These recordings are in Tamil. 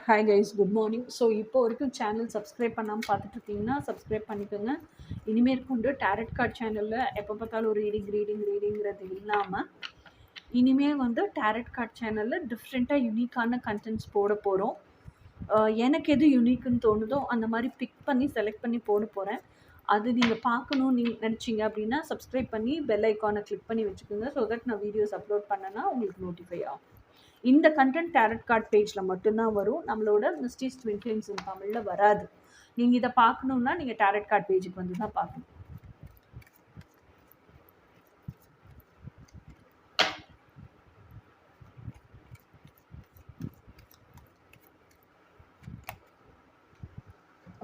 Hi guys, good morning. So இப்போ வரைக்கும் சேனல் சப்ஸ்கிரைப் பண்ணாமல் பார்த்துட்டு இருக்கீங்கன்னா சப்ஸ்கிரைப் பண்ணிக்கோங்க. இனிமேல் கொண்டு டேரட் கார்ட் சேனலில் எப்போ பார்த்தாலும் ஒரு ரீடிங்கிறது இல்லாமல் இனிமேல் வந்து டேரட் கார்ட் சேனலில் டிஃப்ரெண்ட்டாக யூனிக்கான கண்டென்ட்ஸ் போட போகிறோம். எனக்கு எது யூனிக்குன்னு தோணுதோ அந்த மாதிரி பிக் பண்ணி செலக்ட் பண்ணி போட போகிறேன். அது நீங்கள் பார்க்கணும்னு நீங்கள் நினச்சிங்க அப்படின்னா சப்ஸ்கிரைப் பண்ணி பெல் ஐக்கானை கிளிக் பண்ணி வச்சுக்கோங்க. ஸோ தட் நான் வீடியோஸ் அப்லோட் பண்ணேன்னா உங்களுக்கு நோட்டிஃபை ஆகும். இந்த கண்டென்ட் டேரட் கார்ட் பேஜில் மட்டும்தான் வரும். நம்மளோட மிஸ்டீஸ் ட்விங்க்லிங்ஸ் இன் தமிழில் வராது. நீங்கள் இதை பார்க்கணுன்னா நீங்கள் டேரட் கார்ட் பேஜுக்கு வந்து தான் பார்க்கணும்.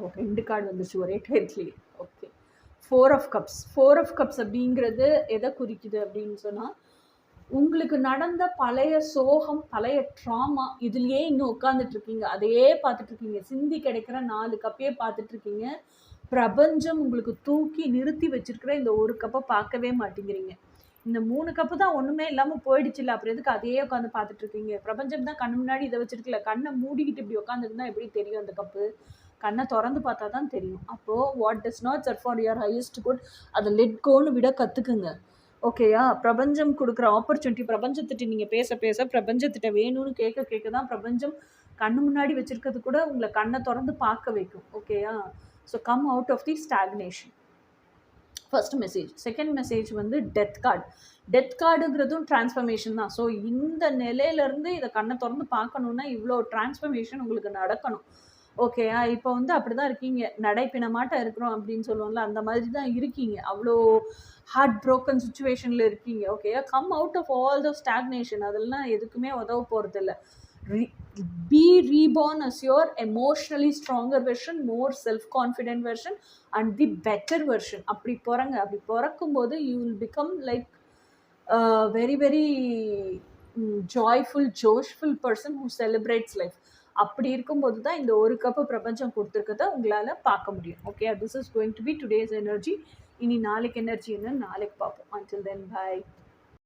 ஓகே, 2 கார்டு வந்துச்சு ஒரே டைம்லேயே. ஓகே, 4 ஆஃப் கப்ஸ் அப்படிங்கிறது எதை குறிக்குது அப்படின்னு சொன்னால், உங்களுக்கு நடந்த பழைய சோகம், பழைய ட்ராமா, இதுலயே இன்னும் உட்காந்துட்டு இருக்கீங்க, அதையே பார்த்துட்டு இருக்கீங்க. சிந்தி கிடைக்கிற 4 கப்பையே பார்த்துட்டு இருக்கீங்க. பிரபஞ்சம் உங்களுக்கு தூக்கி நிறுத்தி வச்சிருக்கிற இந்த ஒரு கப்பை பார்க்கவே மாட்டேங்கிறீங்க. இந்த 3 கப்பு தான் ஒன்றுமே இல்லாமல் போயிடுச்சு இல்லை, அப்புறம் எதுக்கு அதையே உட்காந்து பார்த்துட்டு இருக்கீங்க? பிரபஞ்சம் தான் கண்ணு முன்னாடி இதை வச்சிருக்கல. கண்ணை மூடிக்கிட்டு இப்படி உட்காந்துருந்தா எப்படி தெரியும் அந்த கப்பு? கண்ணை திறந்து பார்த்தா தான் தெரியும். அப்போது what does not serve for your highest good, அதை லெட் கோன்னு விட கற்றுக்குங்க. ஓகேயா? பிரபஞ்சம் கொடுக்குற ஆப்பர்ச்சுனிட்டி, பிரபஞ்சத்திட்ட நீங்கள் பேச பேச, பிரபஞ்சத்திட்ட வேணும்னு கேட்க தான் பிரபஞ்சம் கண்ணு முன்னாடி வச்சிருக்கிறது கூட உங்களை கண்ணை திறந்து பார்க்க வைக்கும். ஓகேயா? So come out of the stagnation. First message. Second message வந்து டெத் கார்டுங்கிறதும் டிரான்ஸ்ஃபர்மேஷன் தான். ஸோ இந்த நிலையிலேருந்து இதை கண்ணை திறந்து பார்க்கணுன்னா இவ்வளோ டிரான்ஸ்ஃபர்மேஷன் உங்களுக்கு நடக்கணும். ஓகேயா? இப்போ வந்து அப்படி தான் இருக்கீங்க. நடைப்பிணமாட்டம் இருக்கிறோம் அப்படின்னு சொல்லுவோம்ல, அந்த மாதிரி தான் இருக்கீங்க. அவ்வளோ ஹார்ட் ப்ரோக்கன் சுச்சுவேஷனில் இருக்கீங்க. ஓகேயா? Come out of all the stagnation. அதெல்லாம் எதுக்குமே உதவ போகிறதில்ல. Be reborn as your emotionally stronger version, more self-confident version and the better version. அப்படி பிறக்கும்போது you will become like a very very joyful, joshful person who celebrates life. அப்படி இருக்கும்போது தான் இந்த ஒரு கப்பு பிரபஞ்சம் கொடுத்துருக்கதை உங்களால் பார்க்க முடியும். Okay, this is going to be today's energy. இனி நாளைக்கு எனர்ஜி என்னன்னு நாளைக்கு பார்ப்போம். until then, bye.